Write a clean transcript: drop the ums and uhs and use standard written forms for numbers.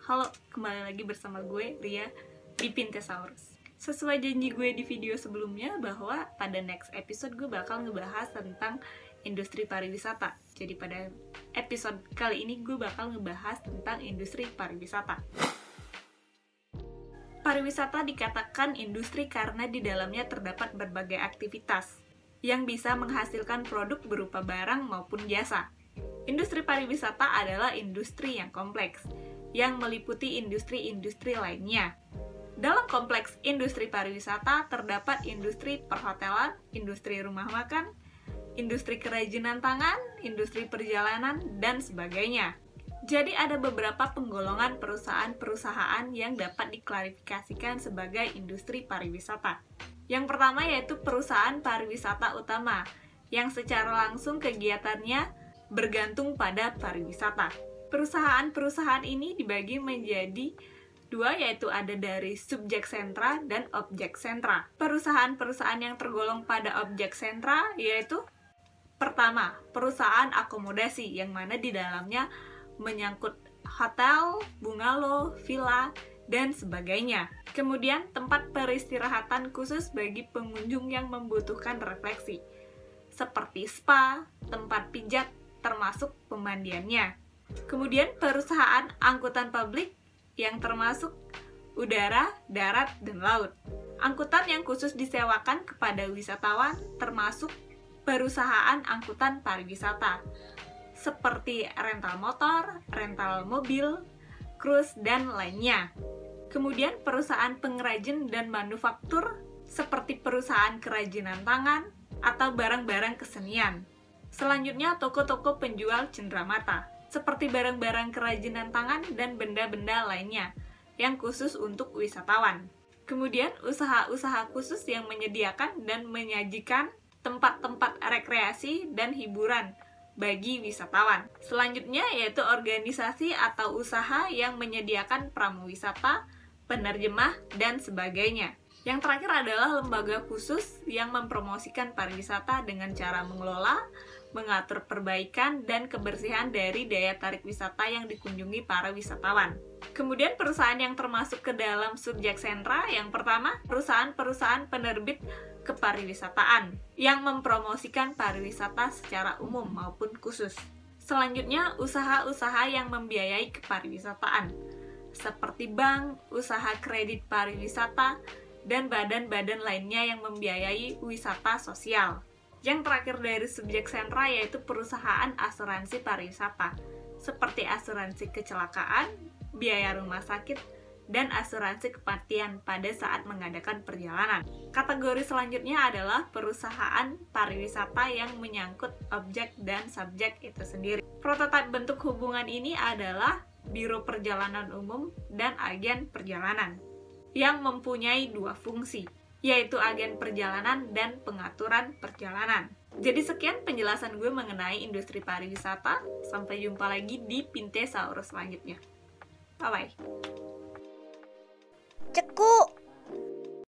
Halo, kembali lagi bersama gue, Ria, di Pintesaurus. Sesuai janji gue di video sebelumnya bahwa pada next episode gue bakal ngebahas tentang industri pariwisata. Jadi pada episode kali ini gue bakal ngebahas tentang industri pariwisata. Pariwisata dikatakan industri karena di dalamnya terdapat berbagai aktivitas yang bisa menghasilkan produk berupa barang maupun jasa. Industri pariwisata adalah industri yang kompleks, yang meliputi industri-industri lainnya. Dalam kompleks industri pariwisata terdapat industri perhotelan, industri rumah makan, industri kerajinan tangan, industri perjalanan, dan sebagainya. Jadi ada beberapa penggolongan perusahaan-perusahaan yang dapat diklarifikasikan sebagai industri pariwisata. Yang pertama yaitu perusahaan pariwisata utama, yang secara langsung kegiatannya bergantung pada pariwisata. Perusahaan-perusahaan ini dibagi menjadi dua, yaitu ada dari subjek sentra dan objek sentra. Perusahaan-perusahaan yang tergolong pada objek sentra yaitu pertama, perusahaan akomodasi yang mana di dalamnya menyangkut hotel, bungalow, villa, dan sebagainya. Kemudian tempat peristirahatan khusus bagi pengunjung yang membutuhkan refleksi, seperti spa, tempat pijat, termasuk pemandiannya. Kemudian perusahaan angkutan publik yang termasuk udara, darat, dan laut. Angkutan yang khusus disewakan kepada wisatawan termasuk perusahaan angkutan pariwisata, seperti rental motor, rental mobil, cruise, dan lainnya. Kemudian perusahaan pengrajin dan manufaktur seperti perusahaan kerajinan tangan atau barang-barang kesenian. Selanjutnya toko-toko penjual cenderamata, seperti barang-barang kerajinan tangan dan benda-benda lainnya yang khusus untuk wisatawan. Kemudian usaha-usaha khusus yang menyediakan dan menyajikan tempat-tempat rekreasi dan hiburan bagi wisatawan. Selanjutnya yaitu organisasi atau usaha yang menyediakan pramuwisata, penerjemah, dan sebagainya. Yang terakhir adalah lembaga khusus yang mempromosikan pariwisata dengan cara mengelola, mengatur perbaikan dan kebersihan dari daya tarik wisata yang dikunjungi para wisatawan. Kemudian perusahaan yang termasuk ke dalam subjek sentra, yang pertama, perusahaan-perusahaan penerbit kepariwisataan yang mempromosikan pariwisata secara umum maupun khusus. Selanjutnya, usaha-usaha yang membiayai kepariwisataan, seperti bank, usaha kredit pariwisata, dan badan-badan lainnya yang membiayai wisata sosial. Yang terakhir dari subjek sentra yaitu perusahaan asuransi pariwisata, seperti asuransi kecelakaan, biaya rumah sakit, dan asuransi kematian pada saat mengadakan perjalanan. Kategori selanjutnya adalah perusahaan pariwisata yang menyangkut objek dan subjek itu sendiri. Prototipe bentuk hubungan ini adalah Biro Perjalanan Umum dan agen perjalanan, yang mempunyai dua fungsi, yaitu agen perjalanan dan pengaturan perjalanan. Jadi sekian penjelasan gue mengenai industri pariwisata. Sampai jumpa lagi di Pintesaurus selanjutnya. Bye-bye. Ceku.